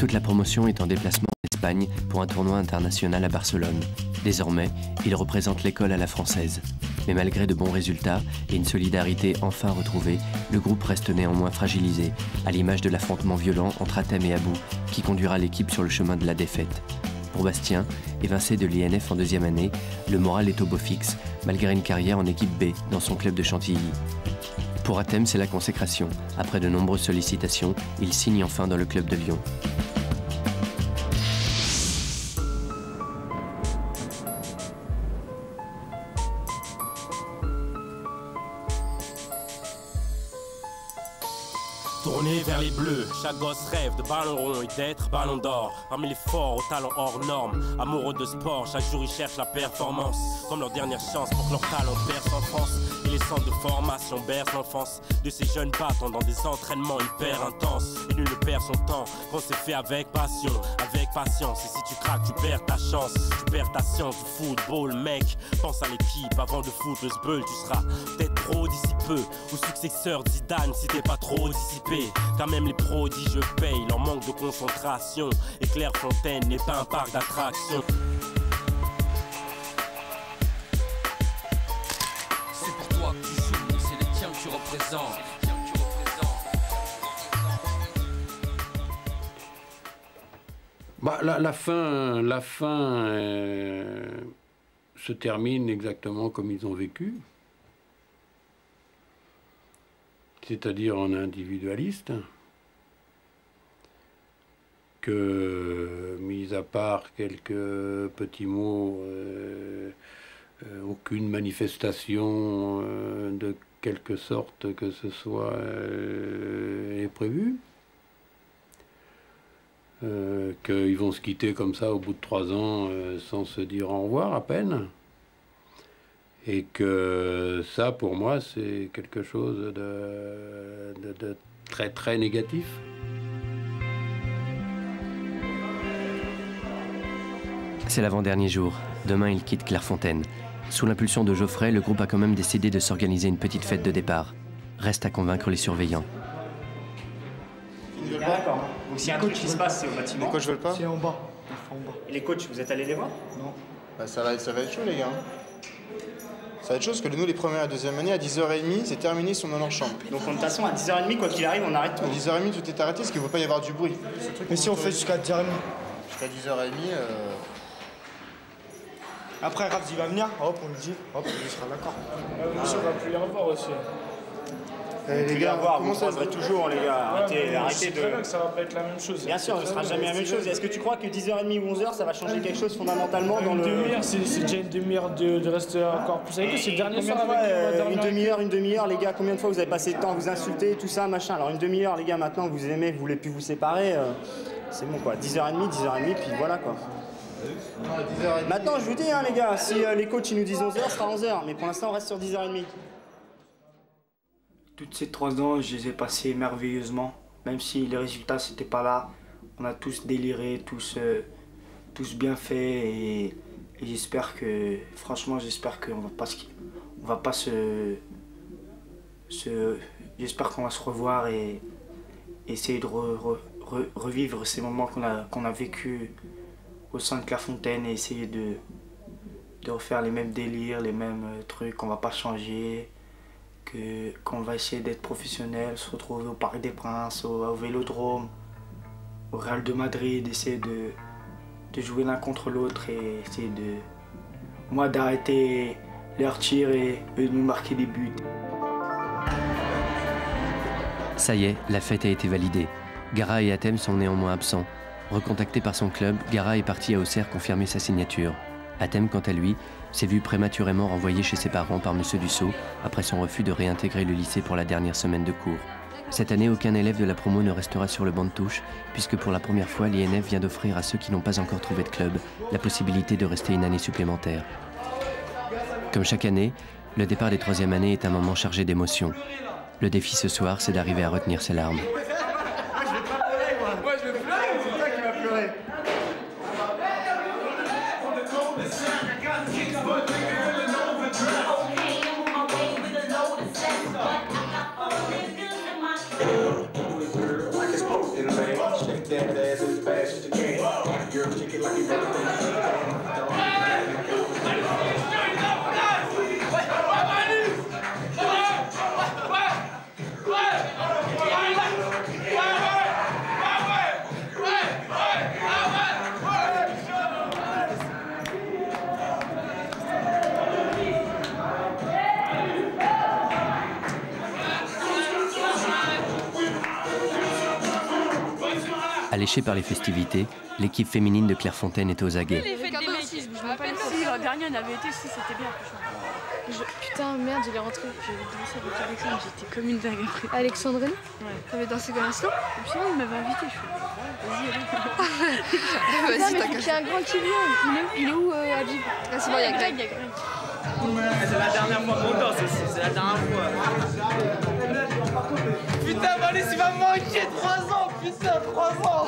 Toute la promotion est en déplacement en Espagne pour un tournoi international à Barcelone. Désormais, il représente l'école à la française. Mais malgré de bons résultats et une solidarité enfin retrouvée, le groupe reste néanmoins fragilisé, à l'image de l'affrontement violent entre Athème et Abou, qui conduira l'équipe sur le chemin de la défaite. Pour Bastien, évincé de l'INF en deuxième année, le moral est au beau fixe, malgré une carrière en équipe B dans son club de Chantilly. Pour Athème, c'est la consécration. Après de nombreuses sollicitations, il signe enfin dans le club de Lyon. Tourné vers les bleus, chaque gosse rêve de ballon rond et d'être ballon d'or. Parmi les forts aux talents hors normes, amoureux de sport, chaque jour ils cherchent la performance. Comme leur dernière chance pour que leur talent perce en France. Et les centres de formation bercent l'enfance de ces jeunes battants dans des entraînements hyper intenses. Et nul ne perd son temps, quand c'est fait avec passion, avec patience. Et si tu craques, tu perds ta chance, tu perds ta science du football, mec. Pense à l'équipe avant de foutre le sbeul, tu seras peut-être pro d'ici peu, ou successeur de Zidane si t'es pas trop dissipé. Quand même les prodiges payent leur manque de concentration. Et Clairefontaine n'est pas un parc d'attractions. C'est pour toi que tu joues, c'est les tiens que tu représentes. Bah, la fin se termine exactement comme ils ont vécu. C'est-à-dire en individualiste, que, mis à part quelques petits mots, aucune manifestation de quelque sorte que ce soit est prévue, qu'ils vont se quitter comme ça au bout de 3 ans sans se dire au revoir à peine. Et que ça, pour moi, c'est quelque chose de très, très négatif. C'est l'avant-dernier jour. Demain, il quitte Clairefontaine. Sous l'impulsion de Geoffrey, le groupe a quand même décidé de s'organiser une petite fête de départ. Reste à convaincre les surveillants. D'accord. Donc s'il y a un truc qui se passe, c'est au bâtiment. Les coachs veulent pas? C'est en bas. Et les coachs, vous êtes allés les voir? Non. Bah, ça va être chaud, les gars. Ça va être chaud parce que nous, les premières et deuxième années, à 10h30, c'est terminé, ils sont dans leur chambre. Donc de toute façon, à 10h30, quoi qu'il arrive, on arrête tout. À 10h30, tout est arrêté parce qu'il ne faut pas y avoir du bruit. Mais si on fait jusqu'à 10h30? Jusqu'à 10h30... Après, Raph, il va venir, hop, on le dit, hop, il sera d'accord. On va plus les revoir aussi. Les gars, vous croiserez toujours, les gars. Arrêtez de... Très bien que ça va pas être la même chose. Bien sûr, ce ne sera jamais la même chose. Est-ce que tu crois que 10h30 ou 11h, ça va changer quelque chose fondamentalement dans le... Une demi-heure, c'est déjà une demi-heure de rester encore plus avec eux. C'est le dernier soir avec une demi-heure, les gars. Combien de fois vous avez passé le temps à vous insulter, tout ça, machin. Alors une demi-heure, les gars, maintenant vous aimez, vous voulez plus vous séparer. C'est bon, quoi. 10h30, puis voilà, quoi. Maintenant, je vous dis, hein, les gars, si les coachs ils nous disent 11h, ce sera 11h. Mais pour l'instant, on reste sur 10h30. Toutes ces 3 ans, je les ai passés merveilleusement. Même si les résultats n'étaient pas là, on a tous déliré, tous bien fait. Et j'espère que, franchement, j'espère qu'on va pas j'espère qu'on va se revoir et essayer de revivre ces moments qu'on a vécu au sein de Clairefontaine et essayer de refaire les mêmes délires, les mêmes trucs, qu'on va pas changer. Qu'on va essayer d'être professionnel, se retrouver au Parc des Princes, au Vélodrome, au Real de Madrid, essayer de jouer l'un contre l'autre et essayer d'arrêter leurs tirs et de nous marquer des buts. Ça y est, la fête a été validée. Gara et Athème sont néanmoins absents. Recontacté par son club, Gara est parti à Auxerre confirmer sa signature. Athème, quant à lui, s'est vu prématurément renvoyé chez ses parents par M. Dussault après son refus de réintégrer le lycée pour la dernière semaine de cours. Cette année, aucun élève de la promo ne restera sur le banc de touche, puisque pour la première fois, l'INF vient d'offrir à ceux qui n'ont pas encore trouvé de club la possibilité de rester une année supplémentaire. Comme chaque année, le départ des 3e années est un moment chargé d'émotions. Le défi ce soir, c'est d'arriver à retenir ses larmes. That ass is bad. Alléchée par les festivités, l'équipe féminine de Clairefontaine est aux aguets. Les fêtes des mecs, je me rappelle si l'an dernier on avait été, si c'était bien. Putain, merde, je l'ai rentré. J'avais dansé avec Alexandre, j'étais comme une dingue après. Alexandrine? Ouais. T'avais dansé comme l'instant? Et puis il m'avait invité, je fais vas-y, allez. Vas-y, t'as qu'à. Il y a un grand qui vient. Il est où, Habib? Ah, c'est bon, il y a Greg. C'est la dernière fois qu'on danse aussi, c'est la dernière fois. Putain, Valis, il va me manquer 3 ans, putain, 3 ans.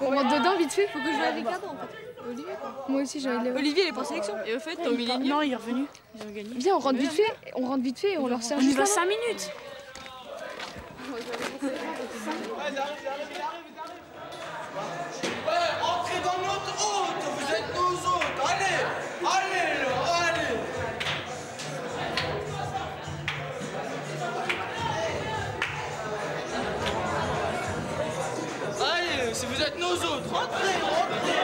On rentre dedans vite fait, faut que je joue avec Adam en fait. Olivier quoi. Moi aussi j'ai envie de le voir. Olivier il est pas en sélection. Et au fait, au Millennium. Non, il est revenu. Ils ont gagné. Viens, on rentre vite fait et on leur sert on juste. Y va 5 minutes. Ouais, entrez dans notre route, vous êtes nos autres. Allez, allez, allez. Allez, si vous êtes nos autres, rentrez, rentrez.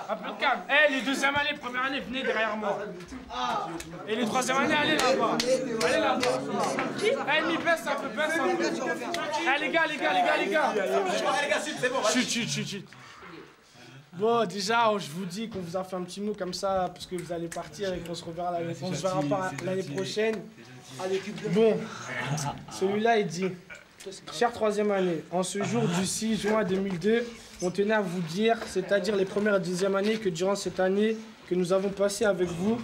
Un peu de calme. Eh, les deuxième année, première année, venez derrière moi. Et les troisième année, allez là-bas. Allez là-bas. Eh, mi baisse un peu, baisse un peu. Eh, les gars. Les gars, c'est bon. Chut. Bon, déjà, je vous dis qu'on vous a fait un petit mot comme ça, parce que vous allez partir et qu'on se reverra pas l'année prochaine. Bon, celui-là, il dit... Chère troisième année, en ce jour du 6 juin 2002, on tenait à vous dire, c'est-à-dire les premières et deuxième années, que durant cette année que nous avons passée avec vous,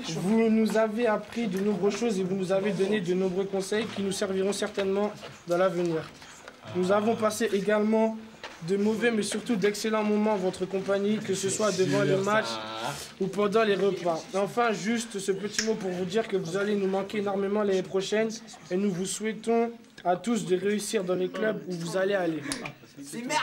vous nous avez appris de nombreuses choses et vous nous avez donné de nombreux conseils qui nous serviront certainement dans l'avenir. Nous avons passé également de mauvais mais surtout d'excellents moments en votre compagnie, que ce soit devant les matchs ou pendant les repas. Enfin, juste ce petit mot pour vous dire que vous allez nous manquer énormément l'année prochaine et nous vous souhaitons à tous de réussir dans les clubs où vous allez aller. C'est merde.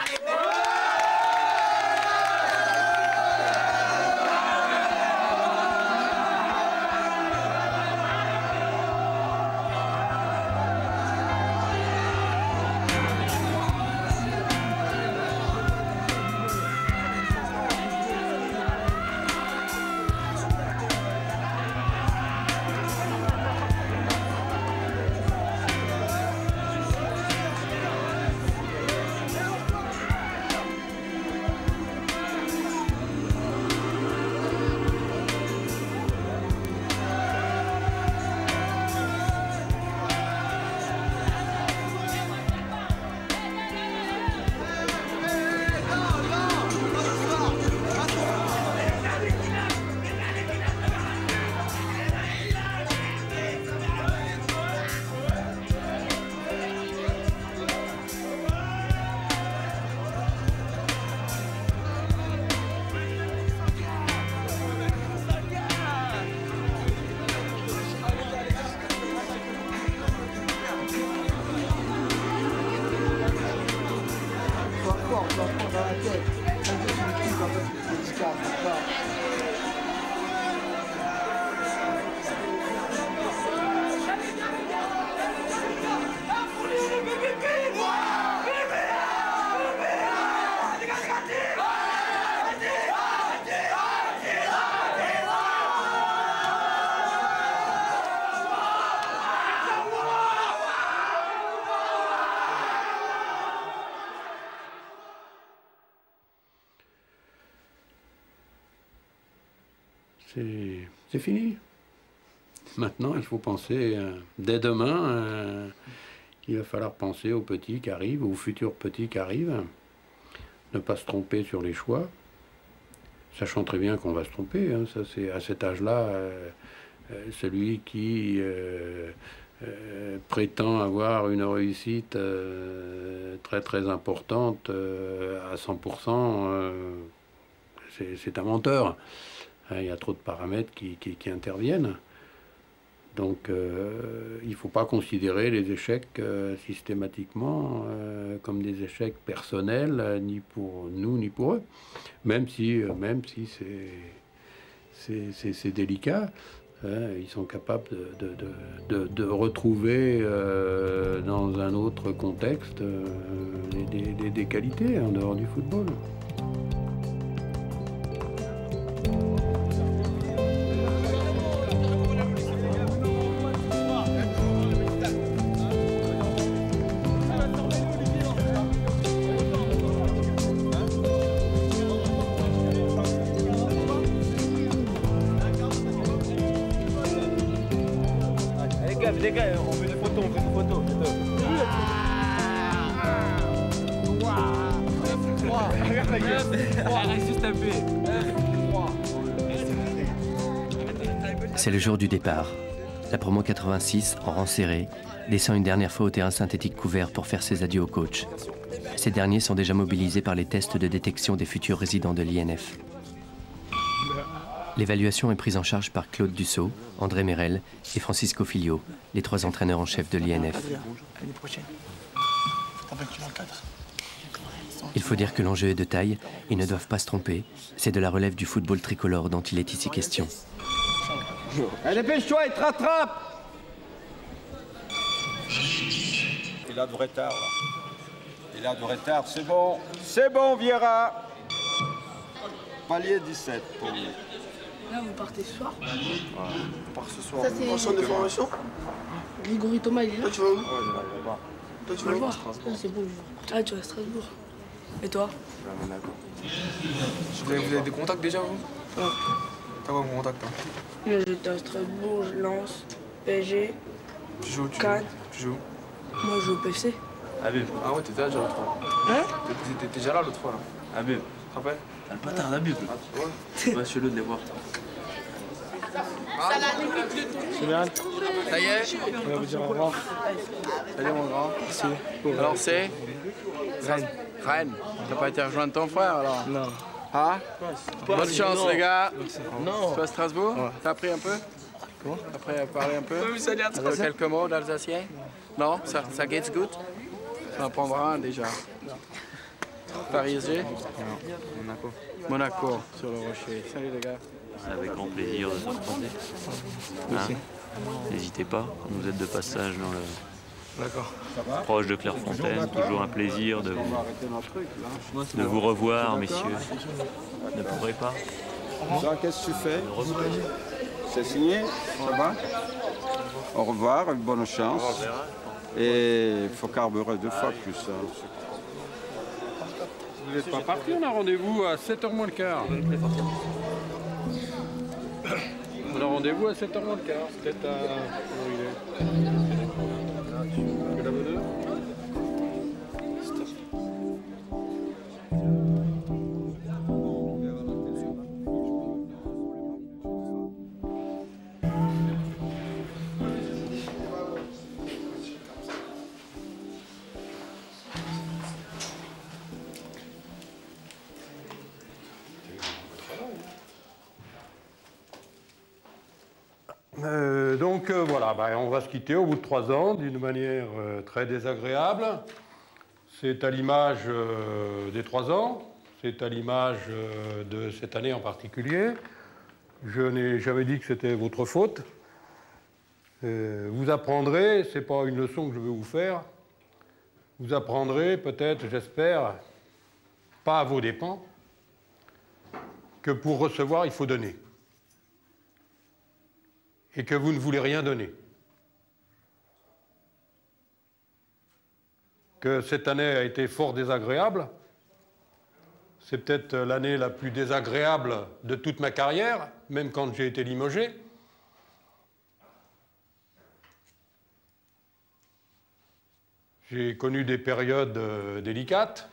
C'est fini. Maintenant, il faut penser, dès demain, il va falloir penser aux petits qui arrivent, aux futurs petits qui arrivent. Ne pas se tromper sur les choix. sachant très bien qu'on va se tromper. Hein, ça, c'est à cet âge-là, celui qui prétend avoir une réussite très très importante à 100%, c'est un menteur. Hein, il y a trop de paramètres qui interviennent. Donc il ne faut pas considérer les échecs systématiquement comme des échecs personnels, ni pour nous ni pour eux, même si c'est délicat. Ils sont capables de retrouver dans un autre contexte des qualités en dehors du football. Les gars, on veut des photos, C'est le jour du départ. La promo 86, en rang serré, descend une dernière fois au terrain synthétique couvert pour faire ses adieux au coach. Ces derniers sont déjà mobilisés par les tests de détection des futurs résidents de l'INF. L'évaluation est prise en charge par Claude Dussault, André Merel et Francisco Filio, les 3 entraîneurs en chef de l'INF. Il faut dire que l'enjeu est de taille, ils ne doivent pas se tromper. C'est de la relève du football tricolore dont il est ici question. Allez, dépêche-toi, il te rattrape. Il a du retard, là. Il a du retard, c'est bon. C'est bon, Vieira. Palier 17 pour lui. Là, vous partez ce soir? Ouais, on part ce soir. Ça, c'est en centre de formation. Grégory Thomas, il est là. Toi, tu vas où? Ouais, il est là-bas. Toi, tu vas où? Strasbourg. C'est bon, ah, tu vas à Strasbourg. Et toi? Je vais à Monaco. Vous avez des contacts déjà, vous? Ouais. T'as quoi mon contact, hein? J'étais à Strasbourg, Lens, PSG, tu joues, Cannes. Tu joues? Moi, je joue au PFC. Habib. Ah ouais, t'étais là déjà l'autre fois. Hein? T'étais déjà là l'autre fois, là. Habib. Tu te rappelles? T'as le bâtard d'Habib. Ouais. Va chez le de les voir. C'est bien. Ça y est? On va vous dire au revoir. Salut mon grand. Merci. Alors c'est? Rennes. Rennes. T'as pas été rejoindre ton frère alors? Non. Ah? Bonne chance les gars. Non. Tu vas à Strasbourg? Ouais. T'as appris un peu? Comment? Après à parler un peu? Quelques mots d'alsacien? Non? Ça gets good? Ça en prendra un déjà. Parisien? Non. Monaco. Monaco, sur le rocher. Salut les gars. Avec grand plaisir de se retrouver. Hein? N'hésitez pas, vous êtes de passage dans le... proche de Clairefontaine, toujours un plaisir de vous revoir, messieurs. Ne pourrez pas. Qu'est-ce que tu fais? C'est signé? Ça va? Au revoir, bonne chance. Et il faut carburer 2 fois plus. Vous n'êtes pas parti, on a rendez-vous à 7h moins le quart. On a rendez-vous à 7h moins le quart, peut-être à... Comment il est? La bonne heure? Voilà, on va se quitter au bout de 3 ans d'une manière très désagréable. C'est à l'image des 3 ans, c'est à l'image de cette année en particulier. Je n'ai jamais dit que c'était votre faute. Vous apprendrez, ce n'est pas une leçon que je veux vous faire, vous apprendrez peut-être, j'espère, pas à vos dépens, que pour recevoir, il faut donner. Et que vous ne voulez rien donner. Que cette année a été fort désagréable. C'est peut-être l'année la plus désagréable de toute ma carrière, même quand j'ai été limogé. J'ai connu des périodes délicates.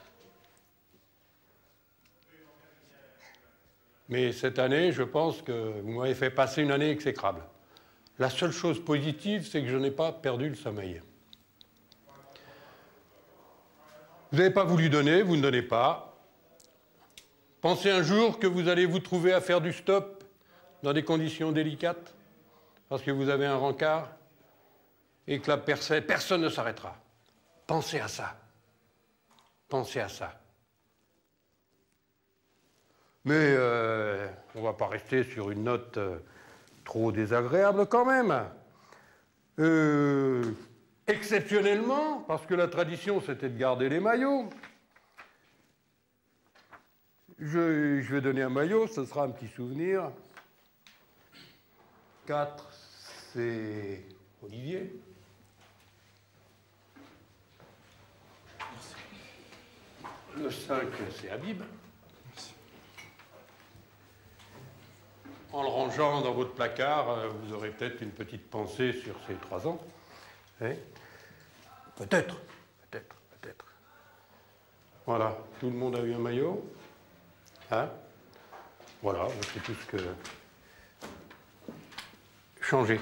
Mais cette année, je pense que vous m'avez fait passer une année exécrable. La seule chose positive, c'est que je n'ai pas perdu le sommeil. Vous n'avez pas voulu donner, vous ne donnez pas. Pensez un jour que vous allez vous trouver à faire du stop dans des conditions délicates, parce que vous avez un rencard, et que là, personne ne s'arrêtera. Pensez à ça. Pensez à ça. Mais on ne va pas rester sur une note trop désagréable quand même. Exceptionnellement, parce que la tradition c'était de garder les maillots, je vais donner un maillot, ce sera un petit souvenir. 4, c'est Olivier. Le 5, c'est Habib. En le rangeant dans votre placard, vous aurez peut-être une petite pensée sur ces 3 ans. Hein? Peut-être. Voilà, tout le monde a eu un maillot. Hein? Voilà, c'est tout ce que... Changez.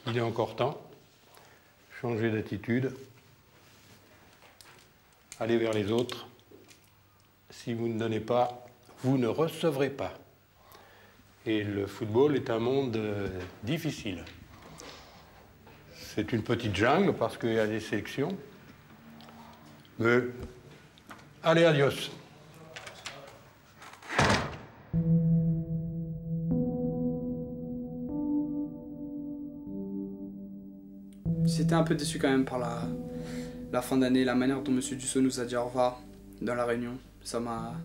Il est encore temps. Changez d'attitude. Allez vers les autres. Si vous ne donnez pas, vous ne recevrez pas. Et le football est un monde difficile. C'est une petite jungle parce qu'il y a des sélections. Mais allez, adios. J'étais un peu déçu quand même par la fin d'année, la manière dont M. Dussault nous a dit au revoir dans la réunion. Ça m'a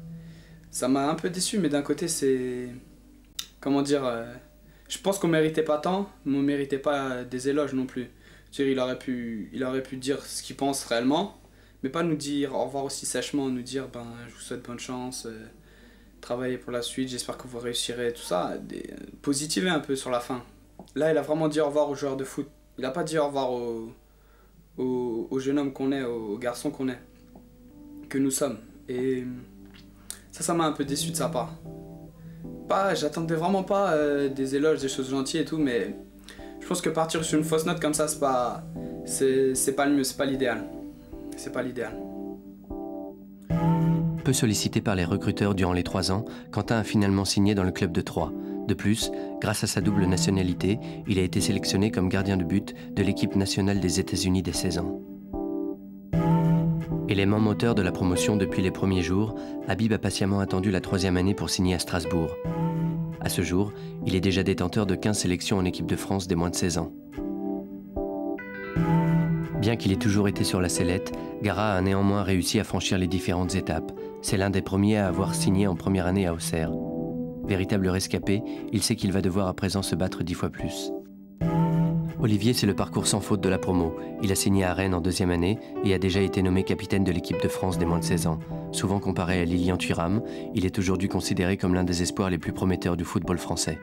un peu déçu, mais d'un côté c'est... Comment dire, je pense qu'on méritait pas tant, mais on méritait pas des éloges non plus. Il aurait pu dire ce qu'il pense réellement, mais pas nous dire au revoir aussi sèchement, nous dire ben je vous souhaite bonne chance, travaillez pour la suite, j'espère que vous réussirez, tout ça, positiver un peu sur la fin. Là, il a vraiment dit au revoir aux joueurs de foot. Il a pas dit au revoir aux jeunes hommes qu'on est, aux garçons qu'on est, que nous sommes. Et ça m'a un peu déçu de sa part. J'attendais vraiment pas des éloges, des choses gentilles et tout, mais je pense que partir sur une fausse note comme ça, c'est pas le mieux, c'est pas l'idéal. C'est pas l'idéal. Peu sollicité par les recruteurs durant les 3 ans, Quentin a finalement signé dans le club de Troyes. De plus, grâce à sa double nationalité, il a été sélectionné comme gardien de but de l'équipe nationale des États-Unis dès 16 ans. Élément moteur de la promotion depuis les premiers jours, Habib a patiemment attendu la 3e année pour signer à Strasbourg. À ce jour, il est déjà détenteur de 15 sélections en équipe de France des moins de 16 ans. Bien qu'il ait toujours été sur la sellette, Gara a néanmoins réussi à franchir les différentes étapes. C'est l'un des premiers à avoir signé en première année à Auxerre. Véritable rescapé, il sait qu'il va devoir à présent se battre 10 fois plus. Olivier, c'est le parcours sans faute de la promo. Il a signé à Rennes en 2e année et a déjà été nommé capitaine de l'équipe de France des moins de 16 ans. Souvent comparé à Lilian Thuram, il est aujourd'hui considéré comme l'un des espoirs les plus prometteurs du football français.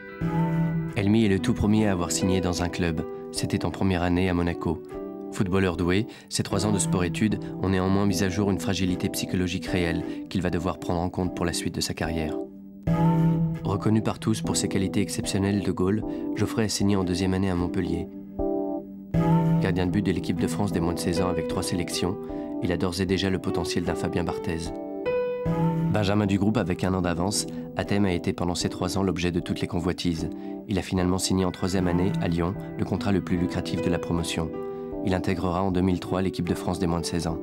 Elmi est le tout premier à avoir signé dans un club. C'était en première année à Monaco. Footballeur doué, ses 3 ans de sport-études ont néanmoins mis à jour une fragilité psychologique réelle qu'il va devoir prendre en compte pour la suite de sa carrière. Reconnu par tous pour ses qualités exceptionnelles de Gaulle, Geoffrey a signé en 2e année à Montpellier. Gardien de but de l'équipe de France des moins de 16 ans avec 3 sélections, il a d'ores et déjà le potentiel d'un Fabien Barthez. Benjamin du groupe avec 1 an d'avance, Hatem a été pendant ces 3 ans l'objet de toutes les convoitises. Il a finalement signé en 3e année, à Lyon, le contrat le plus lucratif de la promotion. Il intégrera en 2003 l'équipe de France des moins de 16 ans.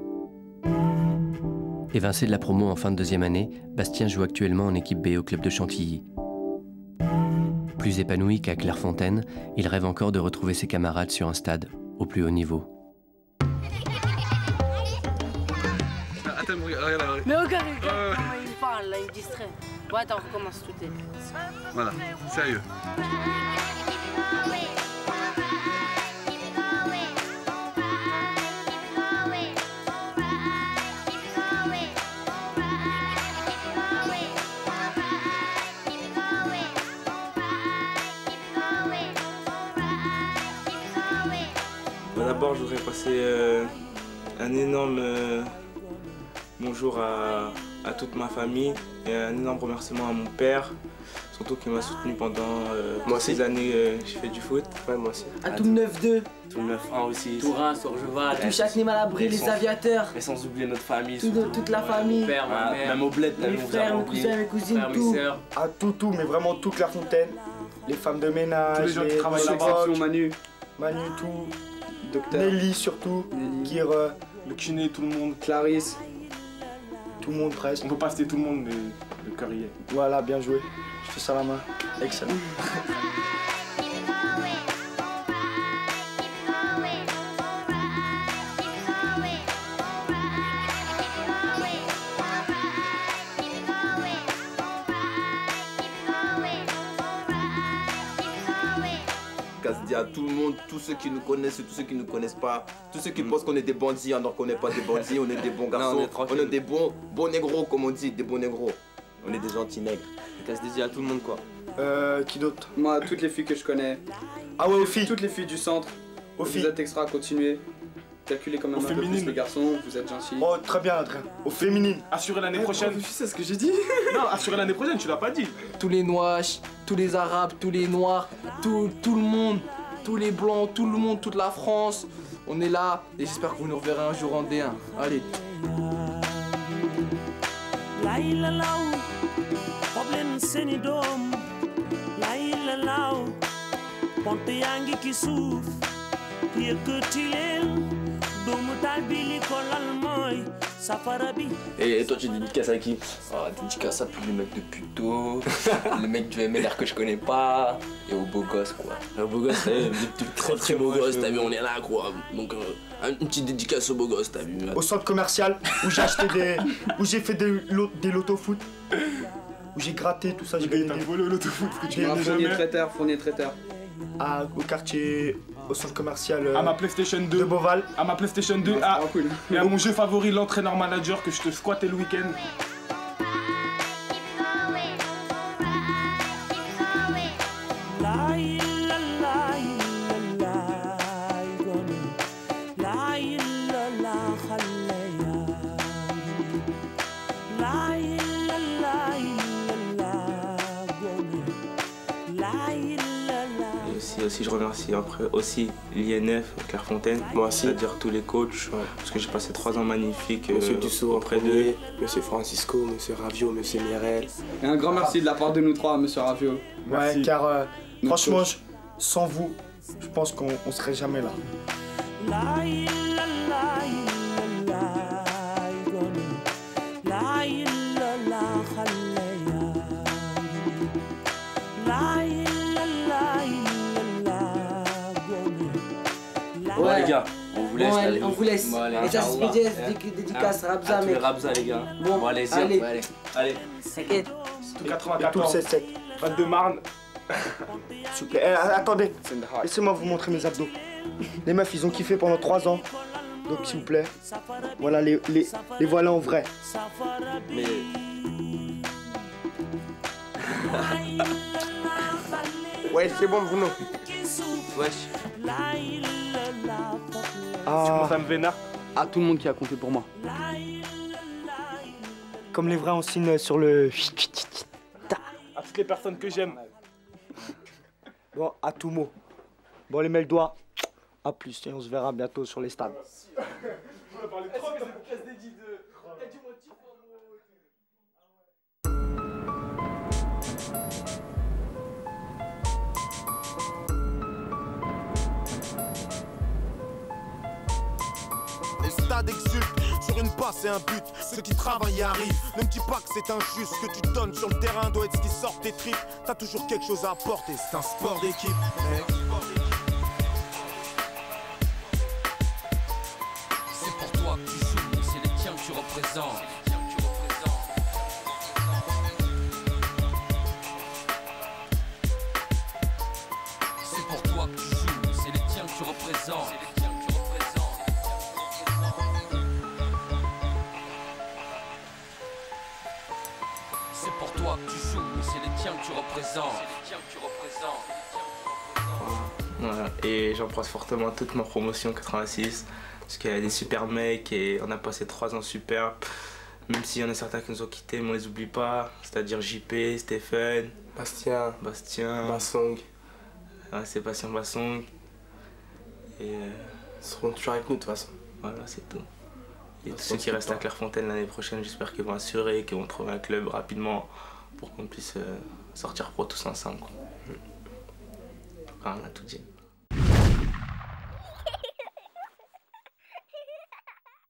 Évincé de la promo en fin de 2e année, Bastien joue actuellement en équipe B au club de Chantilly. Plus épanoui qu'à Clairefontaine, il rêve encore de retrouver ses camarades sur un stade au plus haut niveau. Attends, regarde. Mais regarde, comment il parle, là, il distrait. Bon, attends, on recommence tout. Voilà, sérieux. D'abord, je voudrais passer un énorme bonjour à toute ma famille et un énorme remerciement à mon père, surtout qui m'a soutenu pendant ces années j'ai fait du foot. Ouais, moi aussi. À tout 9-2. Tout le 9-1 aussi. Tourin, Sorgeval. Tout Châtenay Malabry, les aviateurs. Mais sans oublier notre famille. Toute la famille. Père, ma mère. Même au bled, mes frères, mes cousins, mes cousines, tout. À tout, mais vraiment tout Clairefontaine. Les femmes de ménage, tous les gens qui travaillent là-bas, Manu, tout. Docteur. Nelly surtout, Kire, le kiné, tout le monde. Clarisse. Tout le monde presque. On peut pas citer tout le monde, mais le cœur y est. Voilà, bien joué. Je fais ça à la main. Excellent. Je dis à tout le monde, tous ceux qui nous connaissent et tous ceux qui ne nous connaissent pas, tous ceux qui pensent qu'on est des bandits alors qu'on n'est pas des bandits, on est des bons garçons, on est des bons négros comme on dit, des bons négros. On est des gentils nègres. Ça se dit à tout le monde quoi. Qui d'autre? Moi, toutes les filles que je connais. Ah ouais, aux filles. Toutes les filles du centre. Aux filles. Vous êtes extra, continuez. Calculez quand même un peu plus les garçons, vous êtes gentils. Oh, très bien, Adrien. Aux féminines. Assurez l'année prochaine. Tu sais ce que j'ai dit? Non, assurez l'année prochaine, tu l'as pas dit. Tous les Noirs, tous les Arabes, tous les Noirs, tout le monde, tous les Blancs, tout le monde, toute la France. On est là et j'espère que vous nous reverrez un jour en D1. Allez. Et toi tu dédicaces à qui? Dédicace à tous les mecs de puto, les mecs du MLR que je connais pas, et aux beaux gosses quoi. Aux beaux gosses, des très beaux gosses, t'as vu, on est là quoi. Donc une petite dédicace aux beaux gosses, t'as vu. Au centre commercial où j'ai acheté où j'ai fait des loto-foot, où j'ai gratté tout ça, j'ai gagné. T'as volé au loto-foot que tu n'as jamais. Fournier traiteur. Au quartier, au centre commercial à ma PlayStation 2 de Beauval. À ma PlayStation 2 et à mon jeu favori, l'entraîneur manager que je te squattais le week-end. Aussi, je remercie après aussi l'INF, Clairefontaine, moi aussi, c'est-à-dire tous les coachs, parce que j'ai passé 3 ans magnifiques Monsieur Dussault auprès d'eux. Monsieur Francisco, Monsieur Ravio, Monsieur Mirel. Et un grand merci de la part de nous trois, Monsieur Ravio. Ouais, car franchement, sans vous, je pense qu'on serait jamais là. Ouais les gars, on vous laisse. Bon, on vous laisse. Bon, allez, et ça se dédicace Rabza, mec. Rabza les gars. Bon, allez. Allez. T'inquiète. Tout 94. 22 de Marne. S'il vous plaît, attendez. Laissez-moi vous montrer mes abdos. Les meufs, ils ont kiffé pendant 3 ans. Donc s'il vous plaît, voilà les voilà en vrai. Mais... Ouais, c'est bon, Bruno. Wesh. Ça me vénère. À tout le monde qui a compté pour moi. Comme les vrais, on signe sur le... À toutes les personnes que j'aime. Bon, à tout mot. Bon, les mets le doigt. A plus, et on se verra bientôt sur les stades. Les stades exultent sur une passe et un but. Ceux qui travaillent y arrivent. Ne me dis pas que c'est injuste. Ce que tu donnes sur le terrain doit être ce qui sort tes tripes. T'as toujours quelque chose à apporter. C'est un sport d'équipe. C'est pour toi que tu joues et c'est les tiens que tu représentes. C'est pour toi que tu joues et c'est les tiens que tu représentes. C'est pour toi que tu joues et c'est les tiens que tu représentes. Voilà. Et j'embrasse fortement toute ma promotion 86 parce qu'il y a des super mecs et on a passé 3 ans super. Même s'il y en a certains qui nous ont quittés, mais on les oublie pas. C'est-à-dire JP, Stéphane, Bastien, Bassong. Ouais, Sébastien Bassong. Et ils seront toujours avec nous de toute façon. Voilà, c'est tout. Et tous ceux qui restent à Clairefontaine l'année prochaine, j'espère qu'ils vont assurer, qu'ils vont trouver un club rapidement pour qu'on puisse sortir pro tous ensemble. Quoi. On a tout dit.